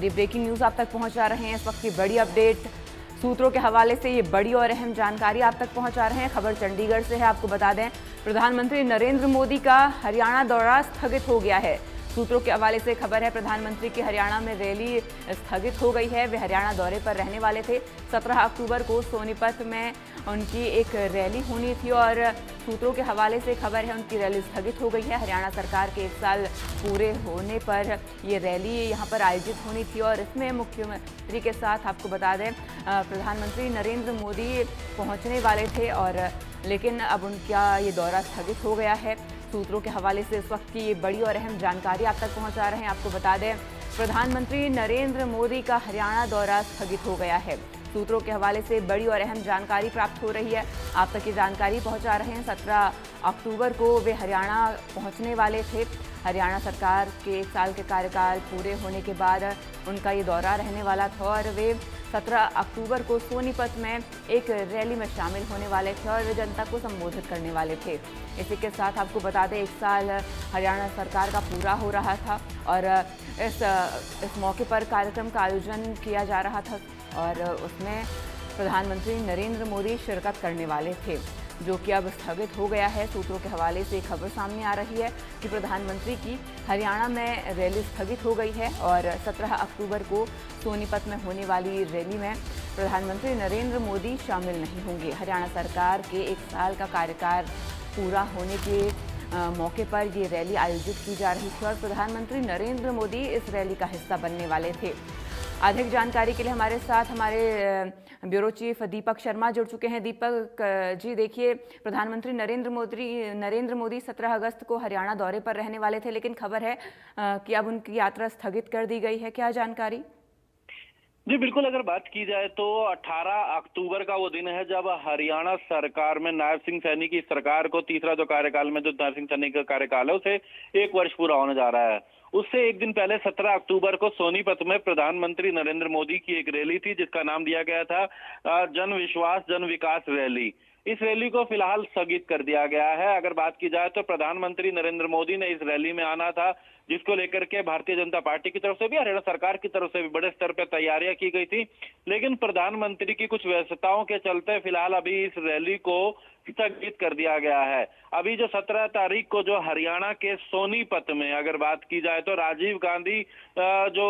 ये breaking news आप तक पहुंचा रहे हैं। इस वक्त की बड़ी अपडेट सूत्रों के हवाले से ये बड़ी और अहम जानकारी आप तक पहुंचा रहे हैं। खबर चंडीगढ़ से है। आपको बता दें, प्रधानमंत्री नरेंद्र मोदी का हरियाणा दौरा स्थगित हो गया है। सूत्रों के हवाले से खबर है, प्रधानमंत्री की हरियाणा में रैली स्थगित हो गई है। वे हरियाणा दौरे पर रहने वाले थे। 17 अक्टूबर को सोनीपत में उनकी एक रैली होनी थी और सूत्रों के हवाले से खबर है, उनकी रैली स्थगित हो गई है। हरियाणा सरकार के 1 साल पूरे होने पर ये रैली यहाँ पर आयोजित होनी थी और इसमें मुख्यमंत्री के साथ आपको बता दें, प्रधानमंत्री नरेंद्र मोदी पहुँचने वाले थे और लेकिन अब उनका ये दौरा स्थगित हो गया है। सूत्रों के हवाले से इस वक्त की ये बड़ी और अहम जानकारी आप तक पहुंचा रहे हैं। आपको बता दें, प्रधानमंत्री नरेंद्र मोदी का हरियाणा दौरा स्थगित हो गया है। सूत्रों के हवाले से बड़ी और अहम जानकारी प्राप्त हो रही है। आप तक ये जानकारी पहुंचा रहे हैं। 17 अक्टूबर को वे हरियाणा पहुंचने वाले थे। हरियाणा सरकार के 1 साल के कार्यकाल पूरे होने के बाद उनका ये दौरा रहने वाला था और वे 17 अक्टूबर को सोनीपत में एक रैली में शामिल होने वाले थे और वे जनता को संबोधित करने वाले थे। इसी के साथ आपको बता दें, 1 साल हरियाणा सरकार का पूरा हो रहा था और इस मौके पर कार्यक्रम का आयोजन किया जा रहा था और उसमें प्रधानमंत्री नरेंद्र मोदी शिरकत करने वाले थे, जो कि अब स्थगित हो गया है। सूत्रों के हवाले से खबर सामने आ रही है कि प्रधानमंत्री की हरियाणा में रैली स्थगित हो गई है और 17 अक्टूबर को सोनीपत में होने वाली रैली में प्रधानमंत्री नरेंद्र मोदी शामिल नहीं होंगे। हरियाणा सरकार के 1 साल का कार्यकाल पूरा होने के मौके पर ये रैली आयोजित की जा रही थी और प्रधानमंत्री नरेंद्र मोदी इस रैली का हिस्सा बनने वाले थे। अधिक जानकारी के लिए हमारे साथ हमारे ब्यूरो चीफ दीपक शर्मा जुड़ चुके हैं। दीपक जी, देखिए, प्रधानमंत्री नरेंद्र मोदी 17 अगस्त को हरियाणा दौरे पर रहने वाले थे, लेकिन खबर है कि अब उनकी यात्रा स्थगित कर दी गई है। क्या जानकारी? जी बिल्कुल, अगर बात की जाए तो 18 अक्टूबर का वो दिन है जब हरियाणा सरकार में नायब सिंह सैनी की सरकार को तीसरा जो कार्यकाल में जो नायब सिंह सैनी का कार्यकाल है उसे 1 वर्ष पूरा होने जा रहा है। उससे एक दिन पहले 17 अक्टूबर को सोनीपत में प्रधानमंत्री नरेंद्र मोदी की एक रैली थी जिसका नाम दिया गया था जन विश्वास जन विकास रैली। इस रैली को फिलहाल स्थगित कर दिया गया है। अगर बात की जाए तो प्रधानमंत्री नरेंद्र मोदी ने इस रैली में आना था, जिसको लेकर के भारतीय जनता पार्टी की तरफ से भी हरियाणा सरकार की तरफ से भी बड़े स्तर पर तैयारियां की गई थी, लेकिन प्रधानमंत्री की कुछ व्यस्तताओं के चलते फिलहाल अभी इस रैली को स्थगित कर दिया गया है। अभी जो 17 तारीख को जो हरियाणा के सोनीपत में अगर बात की जाए तो राजीव गांधी जो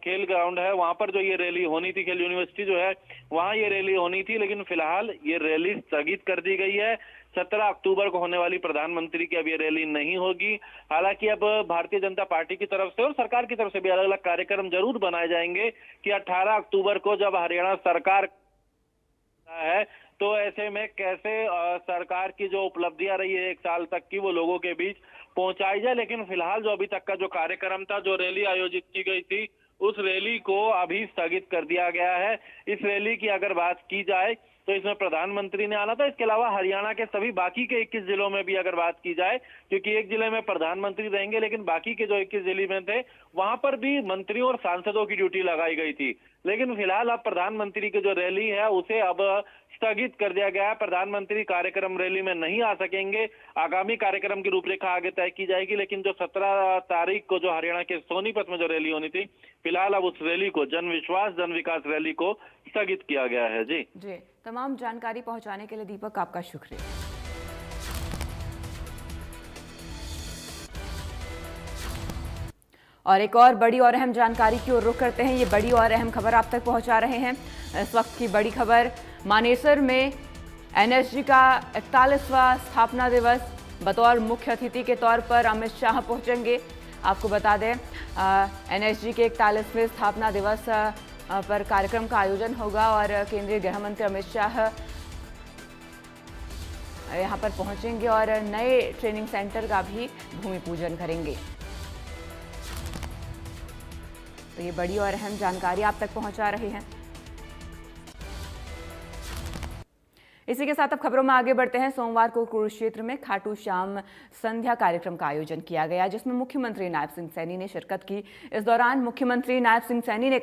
खेल ग्राउंड है वहां पर जो ये रैली होनी थी, खेल यूनिवर्सिटी जो है वहां ये रैली होनी थी, लेकिन फिलहाल ये रैली स्थगित कर दी गई है। 17 अक्टूबर को होने वाली प्रधानमंत्री की अब ये रैली नहीं होगी। हालांकि अब भारतीय जनता पार्टी की तरफ से और सरकार की तरफ से भी अलग अलग कार्यक्रम जरूर बनाए जाएंगे कि 18 अक्टूबर को जब हरियाणा सरकार है तो ऐसे में कैसे सरकार की जो उपलब्धियां रही है 1 साल तक की वो लोगों के बीच पहुंचाई जाए। लेकिन फिलहाल जो अभी तक का जो कार्यक्रम था, जो रैली आयोजित की गई थी, उस रैली को अभी स्थगित कर दिया गया है। इस रैली की अगर बात की जाए तो इसमें प्रधानमंत्री ने आना था। इसके अलावा हरियाणा के सभी बाकी के 21 जिलों में भी अगर बात की जाए, क्योंकि एक जिले में प्रधानमंत्री रहेंगे लेकिन बाकी के जो 21 जिले में थे वहां पर भी मंत्रियों और सांसदों की ड्यूटी लगाई गई थी। लेकिन फिलहाल अब प्रधानमंत्री की जो रैली है उसे अब स्थगित कर दिया गया है। प्रधानमंत्री कार्यक्रम रैली में नहीं आ सकेंगे। आगामी कार्यक्रम की रूपरेखा आगे तय की जाएगी, लेकिन जो 17 तारीख को जो हरियाणा के सोनीपत में जो रैली होनी थी, फिलहाल अब उस रैली को जन विश्वास जन विकास रैली को स्थगित किया गया है। जी तमाम जानकारी पहुंचाने के लिए दीपक आपका शुक्रिया। और एक और बड़ी और अहम जानकारी की ओर रुख करते हैं। ये बड़ी और अहम खबर आप तक पहुंचा रहे हैं। इस वक्त की बड़ी खबर, मानेसर में एनएसजी का 41वां स्थापना दिवस, बतौर मुख्य अतिथि के तौर पर अमित शाह पहुंचेंगे। आपको बता दें, एनएसजी के 41वें स्थापना दिवस पर कार्यक्रम का आयोजन होगा और केंद्रीय गृह मंत्री अमित शाह यहां पर पहुंचेंगे और नए ट्रेनिंग सेंटर का भी भूमि पूजन करेंगे। तो ये बड़ी और अहम जानकारी आप तक पहुंचा रहे हैं। इसी के साथ अब खबरों में आगे बढ़ते हैं। सोमवार को कुरुक्षेत्र में खाटू श्याम संध्या कार्यक्रम का आयोजन किया गया, जिसमें मुख्यमंत्री नायब सिंह सैनी ने शिरकत की। इस दौरान मुख्यमंत्री नायब सिंह सैनी ने